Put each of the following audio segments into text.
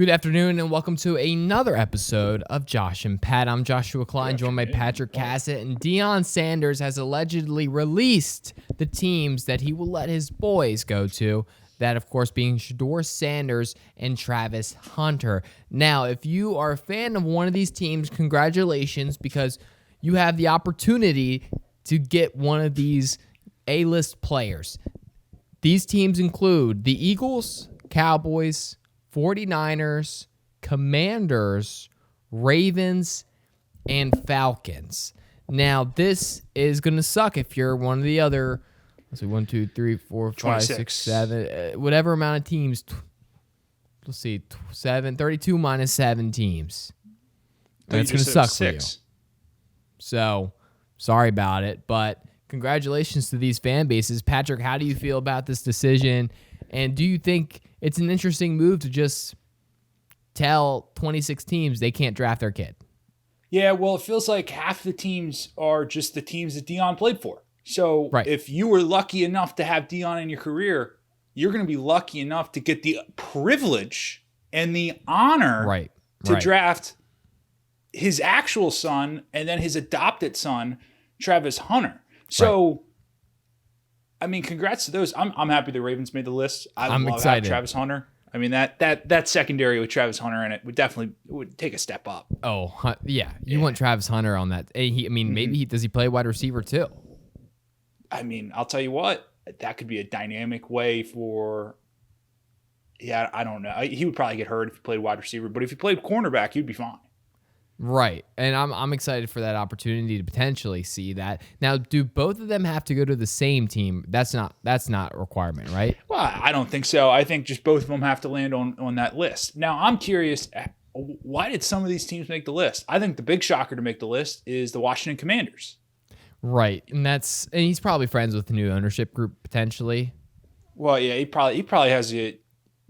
Good afternoon and welcome to another episode of Josh and Pat. I'm Joshua Klein, joined by Patrick Cassett, and Deion Sanders has allegedly released the teams that he will let his boys go to. That, of course, being Shedeur Sanders and Travis Hunter. Now, if you are a fan of one of these teams, congratulations, because you have the opportunity to get one of these A-list players. These teams include the Eagles, Cowboys, 49ers, Commanders, Ravens, and Falcons. Now, this is going to suck if you're one of the other, let's see, 1, 2, 3, 4, 5, 6, 7, whatever amount of teams. Let's see, 32 minus 7 teams. And it's going to suck for you. So, sorry about it, but congratulations to these fan bases. Patrick, how do you feel about this decision? And do you think it's an interesting move to just tell 26 teams they can't draft their kid? Yeah, well, it feels like half the teams are just the teams that Deion played for. So If you were lucky enough to have Deion in your career, you're going to be lucky enough to get the privilege and the honor to draft his actual son and then his adopted son, Travis Hunter. So, I mean, congrats to those. I'm happy the Ravens made the list. I'm excited. Travis Hunter. I mean, that secondary with Travis Hunter in it would take a step up. Oh, yeah. You want Travis Hunter on that. Maybe does he play wide receiver too? I mean, I'll tell you what. That could be a dynamic way for I don't know. He would probably get hurt if he played wide receiver, but if he played cornerback, he'd be fine. Right, and I'm excited for that opportunity to potentially see that. Now, do both of them have to go to the same team? That's not a requirement, right? Well, I don't think so. I think just both of them have to land on that list. Now, I'm curious, why did some of these teams make the list? I think the big shocker to make the list is the Washington Commanders. Right, and he's probably friends with the new ownership group potentially. Well, yeah, he probably has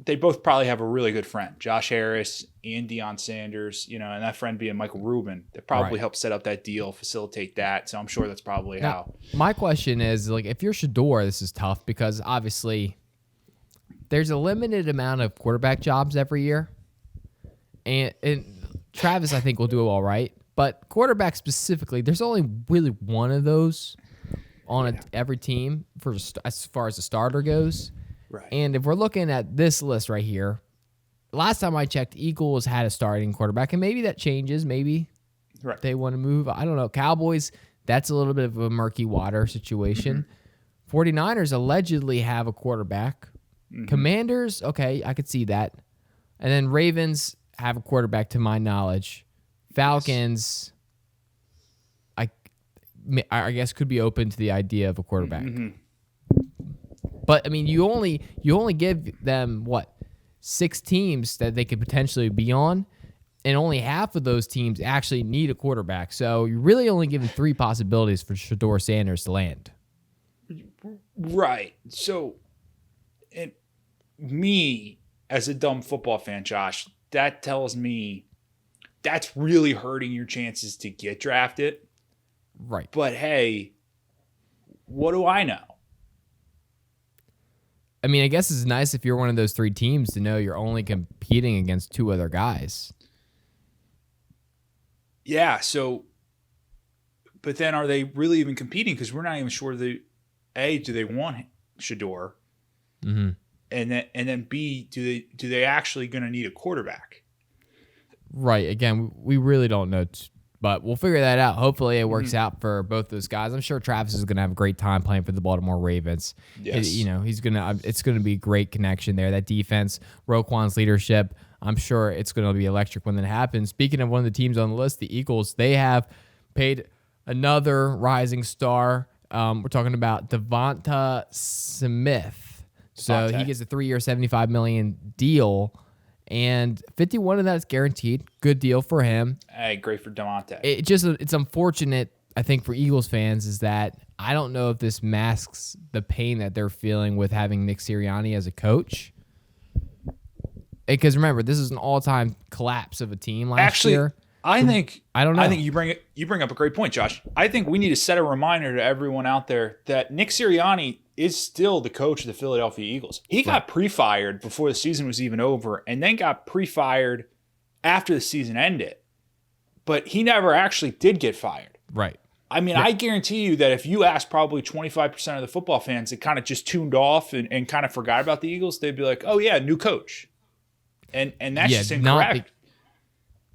they both probably have a really good friend, Josh Harris and Deion Sanders, and that friend being Michael Rubin. That probably helped set up that deal, facilitate that. So I'm sure that's probably how. My question is, if you're Shedeur, this is tough because obviously there's a limited amount of quarterback jobs every year. And Travis, I think, will do all right. But quarterback specifically, there's only really one of those on every team as far as the starter goes. Right. And if we're looking at this list right here, last time I checked, Eagles had a starting quarterback, and maybe that changes. Maybe they want to move. I don't know. Cowboys, that's a little bit of a murky water situation. 49ers allegedly have a quarterback. Commanders, okay, I could see that. And then Ravens have a quarterback to my knowledge. Falcons, I guess, could be open to the idea of a quarterback. But I mean, you only give them 6 teams that they could potentially be on, and only half of those teams actually need a quarterback. So you're really only giving 3 possibilities for Shedeur Sanders to land. Right. So, and me as a dumb football fan, Josh, that tells me that's really hurting your chances to get drafted. Right. But hey, what do I know? I mean, I guess it's nice if you're one of those 3 teams to know you're only competing against 2 other guys. Yeah, so, but then are they really even competing? Because we're not even sure do they want Shedeur? And then B, do they actually going to need a quarterback? Right. Again, we really don't know, but we'll figure that out. Hopefully it works out for both those guys. I'm sure Travis is going to have a great time playing for the Baltimore Ravens. Yes. It's going to be a great connection there. That defense, Roquan's leadership, I'm sure it's going to be electric when that happens. Speaking of one of the teams on the list, the Eagles, they have paid another rising star. We're talking about Devonta Smith. So he gets a 3-year, $75 million deal. And 51 of that is guaranteed. Good deal for him. Hey, great for Devonta. It's unfortunate, I think, for Eagles fans is that I don't know if this masks the pain that they're feeling with having Nick Sirianni as a coach. Because remember, this is an all-time collapse of a team last year. I don't know. I think you bring up a great point, Josh. I think we need to set a reminder to everyone out there that Nick Sirianni is still the coach of the Philadelphia Eagles. He got pre-fired before the season was even over and then got pre-fired after the season ended. But he never actually did get fired. Right. I mean, I guarantee you that if you asked probably 25% of the football fans that kind of just tuned off and kind of forgot about the Eagles, they'd be like, oh, yeah, new coach. And that's just incorrect.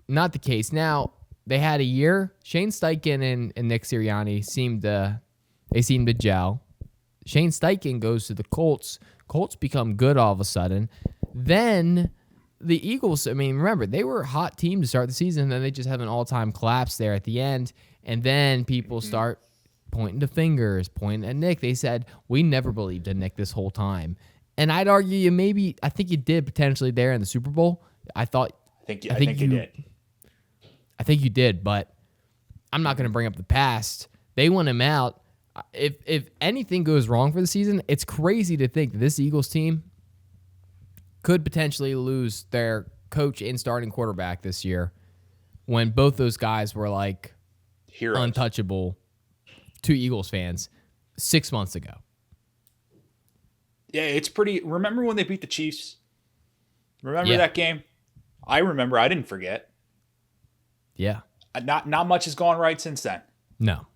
Not the case. Now, they had a year. Shane Steichen and Nick Sirianni seemed to gel. Shane Steichen goes to the Colts. Colts become good all of a sudden. Then the Eagles, I mean, remember, they were a hot team to start the season, and then they just have an all-time collapse there at the end. And then people start pointing the fingers, pointing at Nick. They said, we never believed in Nick this whole time. And I'd argue I think you did potentially there in the Super Bowl. I think you did. I think you did, but I'm not going to bring up the past. They want him out. If anything goes wrong for the season, it's crazy to think that this Eagles team could potentially lose their coach and starting quarterback this year when both those guys were like heroes, untouchable to Eagles fans 6 months ago. Yeah, it's pretty. Remember when they beat the Chiefs? Remember that game? I remember. I didn't forget. Yeah. Not much has gone right since then. No,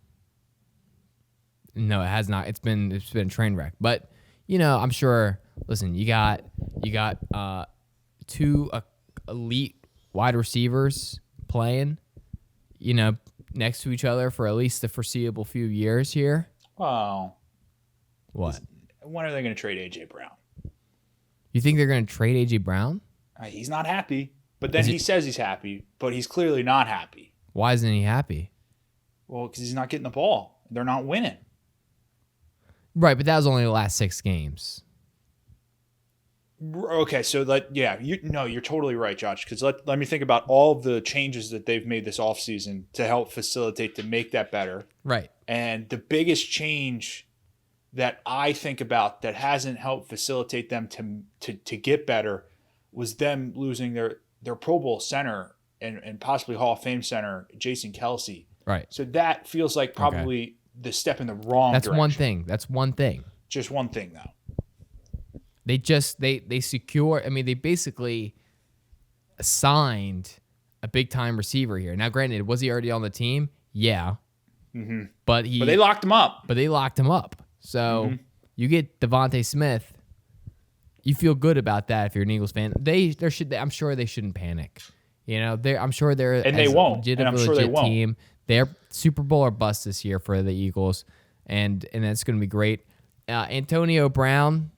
it has not. It's been a train wreck. But I'm sure. Listen, you got two elite wide receivers playing, next to each other for at least the foreseeable few years here. Wow. What? When are they going to trade A.J. Brown? You think they're going to trade A.J. Brown? He's not happy, but then he says he's happy, but he's clearly not happy. Why isn't he happy? Well, because he's not getting the ball. They're not winning. Right, but that was only the last 6 games. Okay, so you're totally right, Josh, because let me think about all of the changes that they've made this offseason to help facilitate, to make that better. Right. And the biggest change that I think about that hasn't helped facilitate them to get better was them losing their Pro Bowl center and possibly Hall of Fame center, Jason Kelce. Right. So that feels like probably the step in the wrong direction. That's one thing. Just one thing, though. They secure. I mean, they basically signed a big time receiver here. Now, granted, was he already on the team? Yeah, but they locked him up. So you get Devontae Smith. You feel good about that if you're an Eagles fan. I'm sure they shouldn't panic. I'm sure they're and they won't. And I'm sure they won't. Team. They're Super Bowl or bust this year for the Eagles, and that's going to be great. Antonio Brown.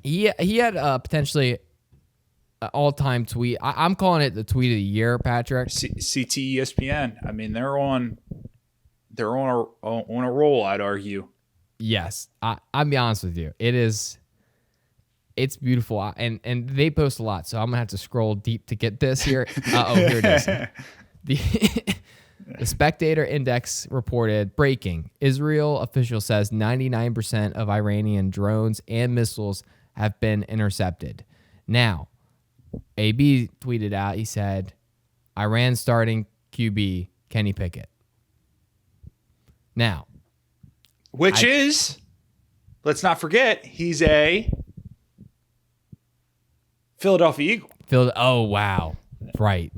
He had potentially an all-time tweet. I'm calling it the tweet of the year, Patrick. CT ESPN. I mean, they're on a roll, I'd argue. Yes, I'll be honest with you. It's beautiful, and they post a lot, so I'm gonna have to scroll deep to get this here. Here it is. The Spectator Index reported breaking: Israel official says 99% of Iranian drones and missiles have been intercepted. Now, AB tweeted out, he said, Iran starting QB Kenny Pickett. Now, let's not forget, he's a Philadelphia Eagle. Oh, wow. Right.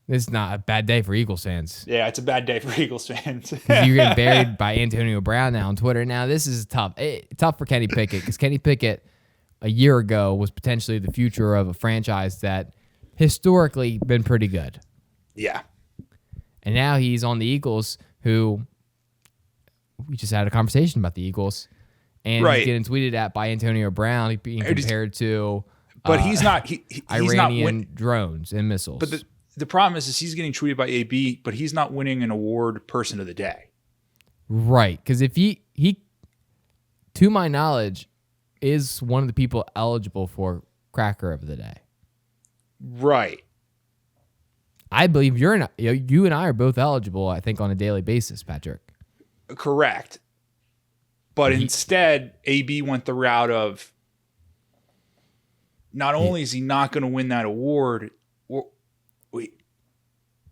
This is not a bad day for Eagles fans. Yeah, it's a bad day for Eagles fans. You're getting buried by Antonio Brown now on Twitter. Now, this is tough. Tough for Kenny Pickett because Kenny Pickett a year ago was potentially the future of a franchise that historically been pretty good. Yeah. And now he's on the Eagles, who we just had a conversation about the Eagles. And he's getting tweeted at by Antonio Brown being compared to but he's not Iranian drones and missiles. But the problem is he's getting tweeted by AB, but he's not winning an award person of the day. Right. Because if he, to my knowledge, is one of the people eligible for Cracker of the Day. Right. I believe you and I are both eligible, I think, on a daily basis, Patrick. Correct. But instead, AB went the route of not only is he not going to win that award,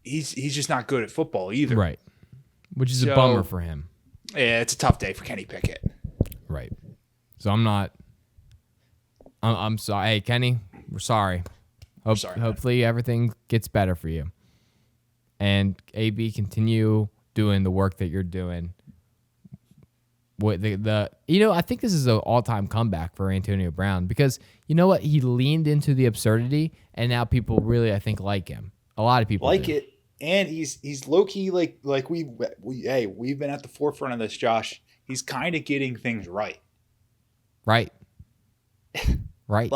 he's just not good at football either. Right. Which is a bummer for him. Yeah, it's a tough day for Kenny Pickett. Right. So I'm sorry. Hey, Kenny, we're sorry. Hopefully everything gets better for you. And AB, continue doing the work that you're doing. What I think this is an all-time comeback for Antonio Brown because you know what? He leaned into the absurdity, and now people really, I think, like him. A lot of people like do. it, and he's low key like we've been at the forefront of this, Josh. He's kind of getting things right. Right. Right.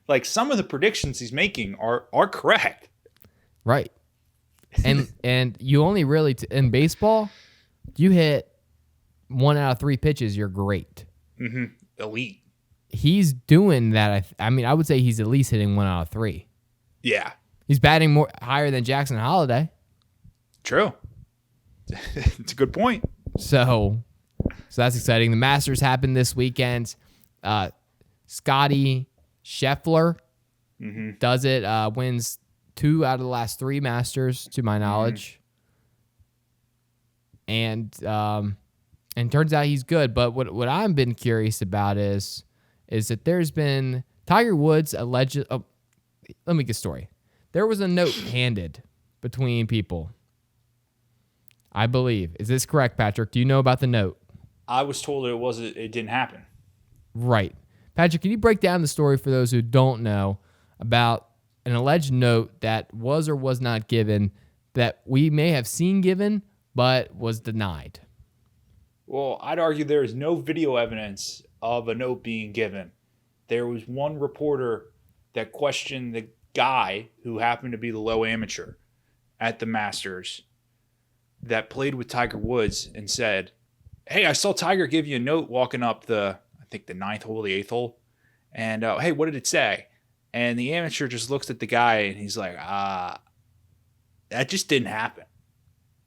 like some of the predictions he's making are correct. Right. And you only really in baseball, you hit 1 out of 3 pitches, you're great. Mm-hmm. Elite. He's doing that. I mean, I would say he's at least hitting 1 out of 3. Yeah. He's batting higher than Jackson Holliday. True. It's a good point. So that's exciting. The Masters happened this weekend. Scotty Scheffler does it. Wins 2 out of the last 3 Masters, to my knowledge. And turns out he's good. But what I've been curious about is that there's been Tiger Woods alleged. Oh, let me get a story. There was a note handed between people, I believe. Is this correct, Patrick? Do you know about the note? I was told it didn't happen. Right. Patrick, can you break down the story for those who don't know about an alleged note that was or was not given that we may have seen given but was denied? Well, I'd argue there is no video evidence of a note being given. There was one reporter that questioned the guy who happened to be the low amateur at the Masters that played with Tiger Woods and said, "Hey, I saw Tiger give you a note walking up the 9th hole, the 8th hole. And, hey, what did it say?" And the amateur just looks at the guy and he's like, that just didn't happen.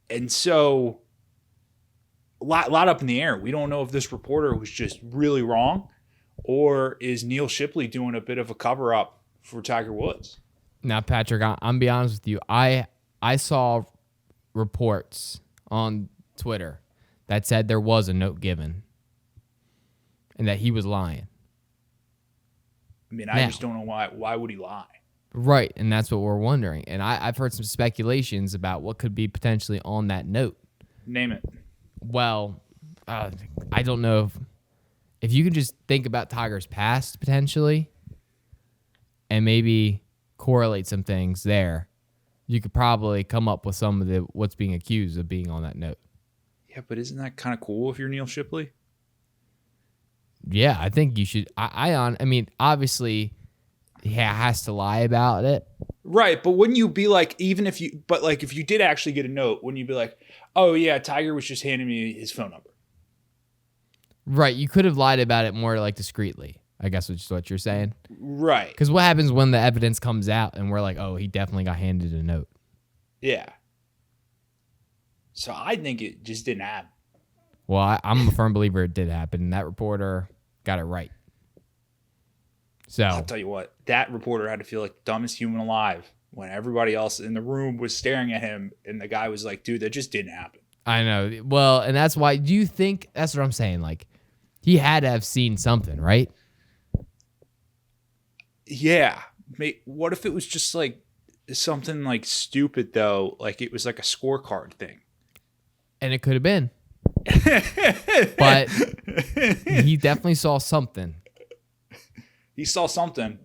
And so a lot up in the air. We don't know if this reporter was just really wrong or is Neil Shipley doing a bit of a cover-up for Tiger Woods. Now, Patrick, I'm be honest with you. I saw reports on Twitter that said there was a note given and that he was lying. I mean, I just don't know why. Why would he lie? Right, and that's what we're wondering. And I've heard some speculations about what could be potentially on that note. Name it. Well, I don't know if you can just think about Tiger's past potentially and maybe correlate some things there. You could probably come up with some of what's being accused of being on that note. Yeah, but isn't that kind of cool if you're Neil Shipley? Yeah, I think you should. I mean, obviously, he has to lie about it. Right, but wouldn't you be like, if you did actually get a note, wouldn't you be like, oh yeah, Tiger was just handing me his phone number? Right, you could have lied about it more like discreetly, I guess, which is what you're saying. Right. Because what happens when the evidence comes out and we're like, oh, he definitely got handed a note? Yeah. So I think it just didn't happen. Well, I'm a firm believer it did happen, and that reporter got it right. So I'll tell you what, that reporter had to feel like the dumbest human alive when everybody else in the room was staring at him, and the guy was like, dude, that just didn't happen. I know. Well, and that's why, do you think, that's what I'm saying, like, he had to have seen something, right? Yeah. What if it was just like something like stupid, though? Like it was like a scorecard thing. And it could have been. But he definitely saw something. He saw something.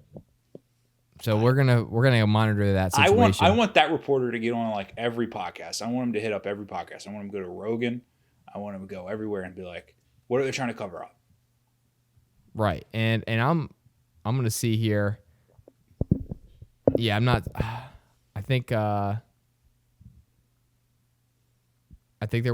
So we're gonna monitor that situation. I want that reporter to get on like every podcast. I want him to hit up every podcast. I want him to go to Rogan. I want him to go everywhere and be like, what are they trying to cover up? Right. And I'm gonna see here. Yeah, I'm not. I think there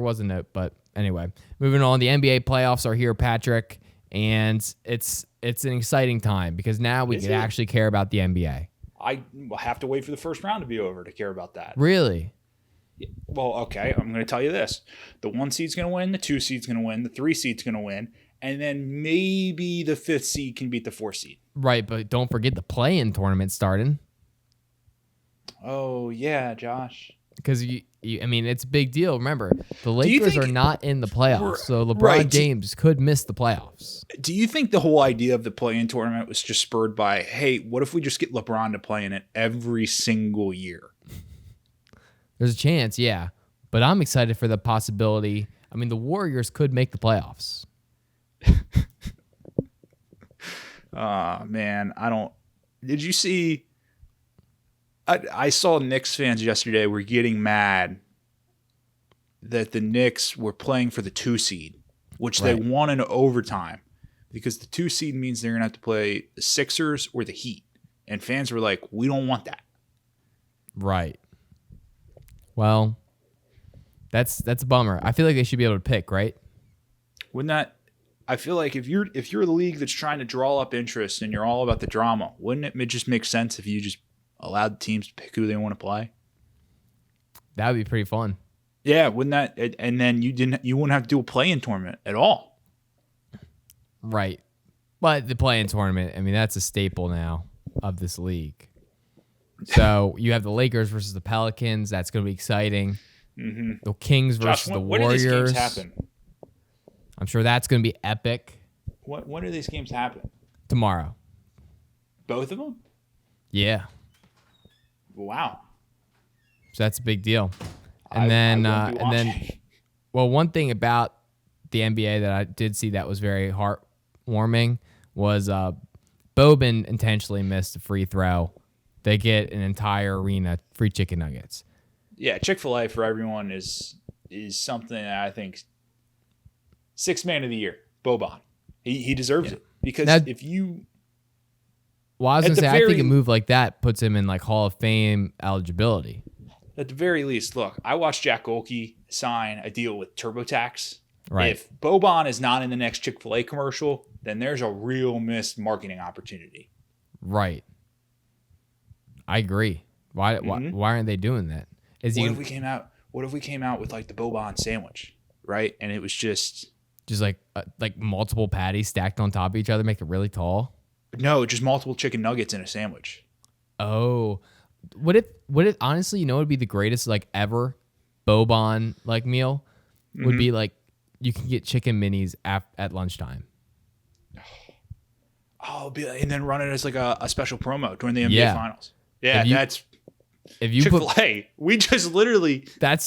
was a note, but anyway, moving on. The NBA playoffs are here, Patrick, and it's an exciting time because now we can actually care about the NBA. I have to wait for the first round to be over to care about that. Really? Well, okay, I'm going to tell you this. The 1 seed's going to win, the 2 seed's going to win, the 3 seed's going to win, and then maybe the 5th seed can beat the 4th seed. Right, but don't forget the play-in tournament starting. Oh, yeah, Josh. because I mean, it's a big deal. Remember, the Lakers are not in the playoffs, so LeBron right. James could miss the playoffs. Do you think the whole idea of the play-in tournament was just spurred by, hey, what if we just get LeBron to play in it every single year? There's a chance, yeah. But I'm excited for the possibility. I mean, the Warriors could make the playoffs. Man, I don't. Did you see? I saw Knicks fans yesterday were getting mad that the Knicks were playing for the 2 seed, which they won in overtime, because the 2 seed means they're going to have to play the Sixers or the Heat. And fans were like, we don't want that. Right. Well, that's a bummer. I feel like they should be able to pick, right? Wouldn't that? I feel like if you're the league that's trying to draw up interest and you're all about the drama, wouldn't it just make sense if you just allowed the teams to pick who they want to play? That would be pretty fun. Yeah, wouldn't that? And then you wouldn't have to do a play-in tournament at all. Right. But the play-in tournament, I mean, that's a staple now of this league. So you have the Lakers versus the Pelicans. That's going to be exciting. Mm-hmm. The Kings versus the Warriors. When do these games happen? I'm sure that's going to be epic. When do these games happen? Tomorrow. Both of them? Yeah. Wow. So that's a big deal. And then, well, one thing about the NBA that I did see that was very heartwarming was Boban intentionally missed a free throw. They get an entire arena free chicken nuggets. Yeah, Chick-fil-A for everyone is something that I think sixth man of the year, Boban. He deserves it because now, if you. Well, I was gonna say I think a move like that puts him in like Hall of Fame eligibility. At the very least, look, I watched Jack Golke sign a deal with TurboTax. Right. If Boban is not in the next Chick-fil-A commercial, then there's a real missed marketing opportunity. Right. I agree. Why aren't they doing that? What if we came out with like the Boban sandwich, right? And it was just like multiple patties stacked on top of each other, make it really tall. No, just multiple chicken nuggets in a sandwich. Oh, would it honestly? You know, would be the greatest like ever Boban like meal would be like you can get chicken minis at lunchtime. Oh, and then run it as like a special promo during the NBA Finals. Yeah, if you Chick-fil-A. We just literally that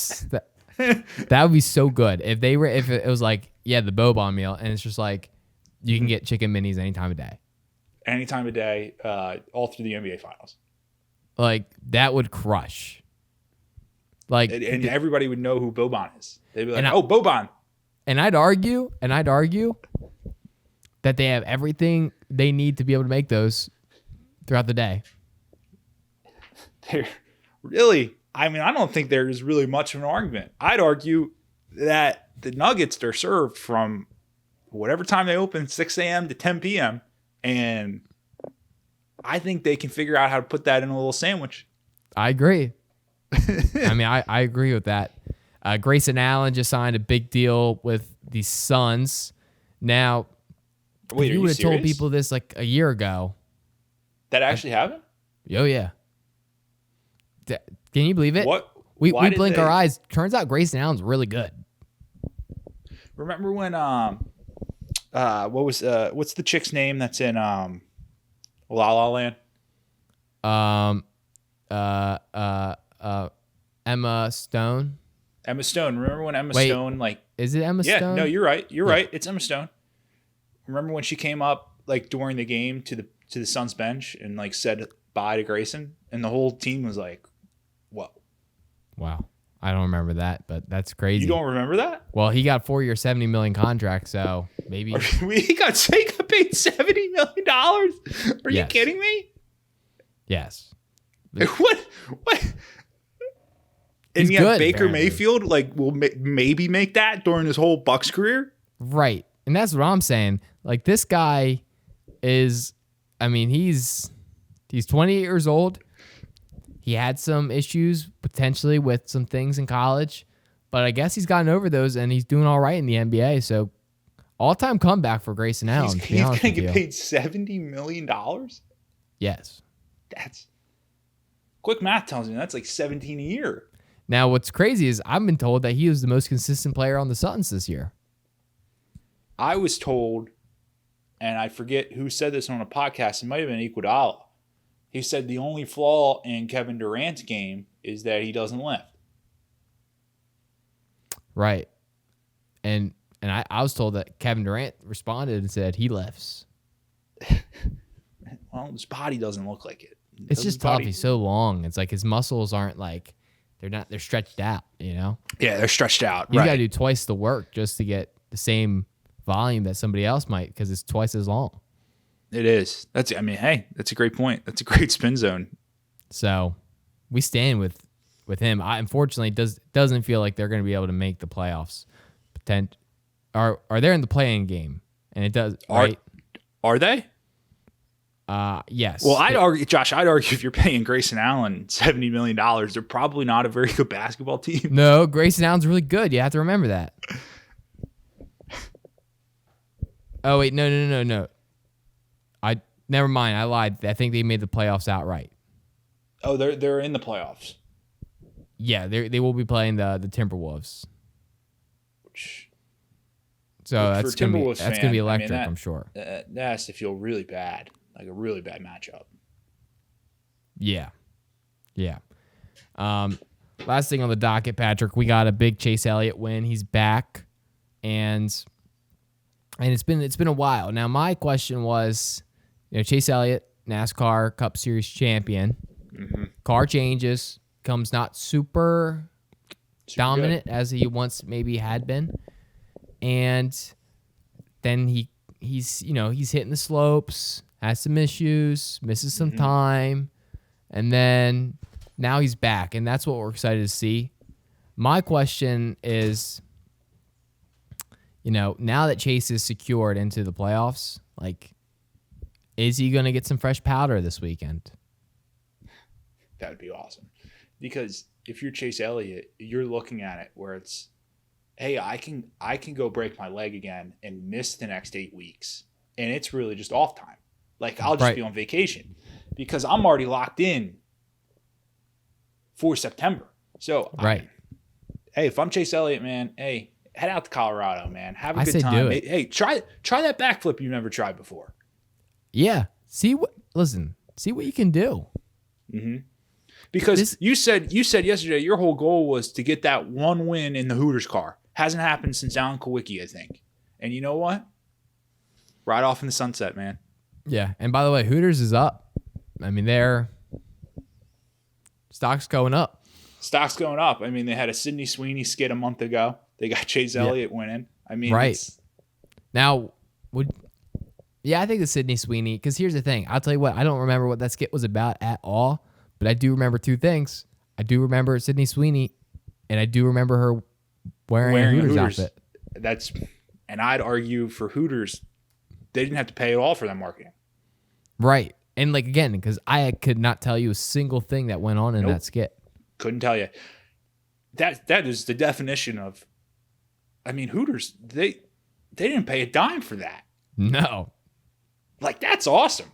would be so good if it was like the Boban meal and it's just like you can get chicken minis any time of day. Any time of day, all through the NBA Finals. Like that would crush. Like and everybody would know who Boban is. They'd be like, "Oh, Boban." And I'd argue that they have everything they need to be able to make those throughout the day. Really, I mean, I don't think there's really much of an argument. I'd argue that the nuggets are served from whatever time they open, 6 a.m. to 10 p.m., and I think they can figure out how to put that in a little sandwich. I agree. I mean, I agree with that. Grayson Allen just signed a big deal with the Suns. Now, wait, if you would have told people this like a year ago. That actually happened? Oh, yeah. Can you believe it? What? We blink our eyes. Turns out Grayson Allen's really good. Remember when what's the chick's name that's in La La Land? Emma Stone. Emma Stone. Remember when Emma Stone is it Emma Stone? Yeah, no, you're right. You're right. It's Emma Stone. Remember when she came up like during the game to the Suns bench and like said bye to Grayson, and the whole team was like, "Whoa." Wow. I don't remember that, but that's crazy. You don't remember that? Well, he got 4-year, $70 million contract, so maybe he got paid $70 million. Are you kidding me? Yes. What? And yet good, Baker apparently. Mayfield will maybe make that during his whole Bucs career? Right. And that's what I'm saying. Like, this guy is, I mean, he's 28 years old. He had some issues potentially with some things in college, but I guess he's gotten over those and he's doing all right in the NBA. So all-time comeback for Grayson Allen. He's going to get paid $70 million? Yes. That's quick math tells me that's like 17 a year. Now, what's crazy is I've been told that he was the most consistent player on the Suns this year. I was told, and I forget who said this on a podcast, it might have been Iguodala. He said the only flaw in Kevin Durant's game is that he doesn't lift. Right. And I was told that Kevin Durant responded and said he lifts. Well, his body doesn't look like it. It's just tough. He's so long. It's like his muscles aren't like, they're stretched out, you know? Yeah, they're stretched out. You got to do twice the work just to get the same volume that somebody else might, because it's twice as long. It is. That's a great point. That's a great spin zone. So we stand with him. Unfortunately, doesn't feel like they're going to be able to make the playoffs. Are they in the play-in game? And it does, right? Are they? Yes. Well, I'd argue if you're paying Grayson Allen $70 million, they're probably not a very good basketball team. No, Grayson Allen's really good. You have to remember that. Oh, wait, no. Never mind. I lied. I think they made the playoffs outright. Oh, they're in the playoffs. Yeah, they will be playing the Timberwolves. So that's gonna be electric. I mean, I'm sure. That has to feel really bad, like a really bad matchup. Yeah. Last thing on the docket, Patrick, we got a big Chase Elliott win. He's back, and it's been a while. Now, my question was, Chase Elliott, NASCAR Cup Series champion. Mm-hmm. Car changes, comes not super dominant as he once maybe had been. And then he's hitting the slopes, has some issues, misses some time, and then now he's back, and that's what we're excited to see. My question is, now that Chase is secured into the playoffs, is he going to get some fresh powder this weekend? That would be awesome. Because if you're Chase Elliott, you're looking at it where it's, hey, I can go break my leg again and miss the next 8 weeks. And it's really just off time. I'll just be on vacation because I'm already locked in for September. So, hey, if I'm Chase Elliott, man, hey, head out to Colorado, man. Have a good time. Hey, try that backflip you've never tried before. Yeah. See what you can do. Mm-hmm. Because you said yesterday your whole goal was to get that one win in the Hooters car. Hasn't happened since Alan Kowicki, I think. And you know what? Right off in the sunset, man. Yeah. And by the way, Hooters is up. I mean, their stock's going up. Stock's going up. I mean, they had a Sydney Sweeney skid a month ago. They got Chase Elliott winning. I mean, right. Now, I think the Sydney Sweeney, because here's the thing. I'll tell you what, I don't remember what that skit was about at all, but I do remember two things. I do remember Sydney Sweeney, and I do remember her wearing a Hooters outfit. And I'd argue for Hooters, they didn't have to pay at all for that marketing. Right. And again, because I could not tell you a single thing that went on in that skit. Couldn't tell you. That is the definition of, I mean, Hooters, they didn't pay a dime for that. No. That's awesome.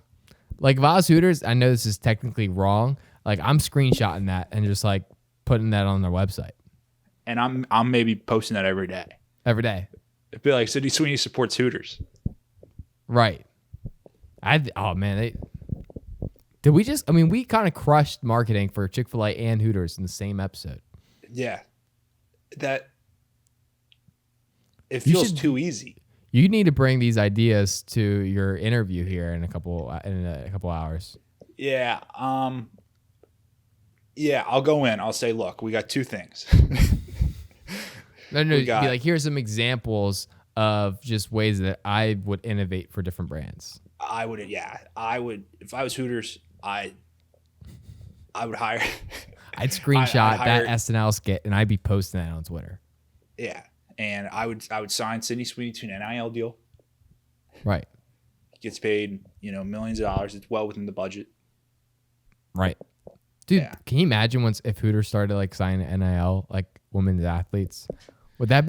If I was Hooters, I know this is technically wrong. I'm screenshotting that and just putting that on their website. And I'm maybe posting that every day. Every day. It'd be like Sydney Sweeney supports Hooters. Right. We kind of crushed marketing for Chick-fil-A and Hooters in the same episode. Yeah. It feels too easy. You need to bring these ideas to your interview here in a couple hours. Yeah. I'll go in. I'll say, look, we got two things. No, be here's some examples of just ways that I would innovate for different brands. I would, if I was Hooters, I would hire. I'd screenshot that SNL skit and I'd be posting that on Twitter. Yeah. And I would sign Sydney Sweeney to an NIL deal. Right. Gets paid, millions of dollars. It's well within the budget. Right. Dude, Can you imagine if Hooters started signing NIL women's athletes? Would that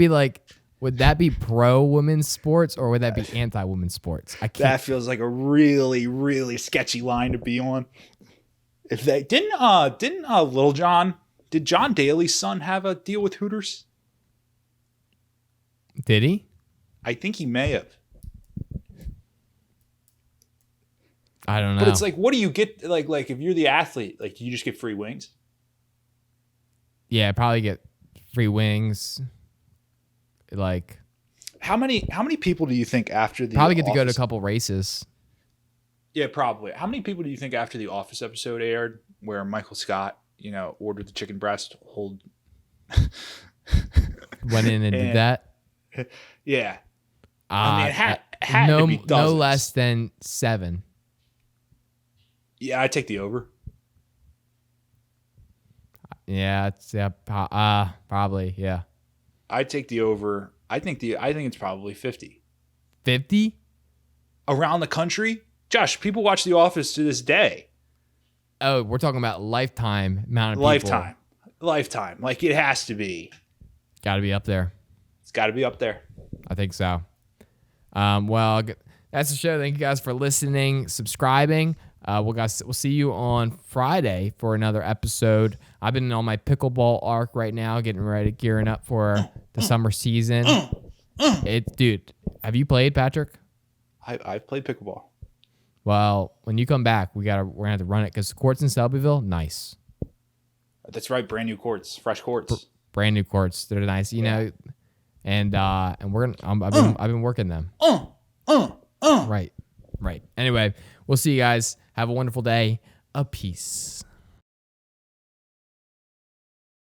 be pro women's sports or would that be anti women's sports? That feels like a really, really sketchy line to be on. If they didn't Lil Jon Did John Daly's son have a deal with Hooters? Did he? I think he may have. I don't know. But it's like, what do you get? Like if you're the athlete, like you just get free wings. Yeah, probably get free wings. Like, how many people do you think after the probably get to go to a couple races? Yeah, probably. How many people do you think after the Office episode aired, where Michael Scott, ordered the chicken breast, went in and did that? Yeah, I mean, it had no, to be dozens. No less than 7. Yeah, I take the over. Yeah, probably, yeah. I take the over. I think it's probably 50. 50? Around the country? Josh, people watch The Office to this day. Oh, we're talking about lifetime amount of people. Lifetime. Like, it has to be. Got to be up there. It's got to be up there. I think so. Well, that's the show. Thank you guys for listening, subscribing. We'll see you on Friday for another episode. I've been on my pickleball arc right now, gearing up for the summer season. Dude, have you played, Patrick? I've played pickleball. Well, when you come back, we're gonna have to run it because the courts in Selbyville, nice. That's right, brand new courts, fresh courts, brand new courts. They're nice, and we're gonna. I've been working them. Right. Anyway, we'll see you guys. Have a wonderful day. A peace.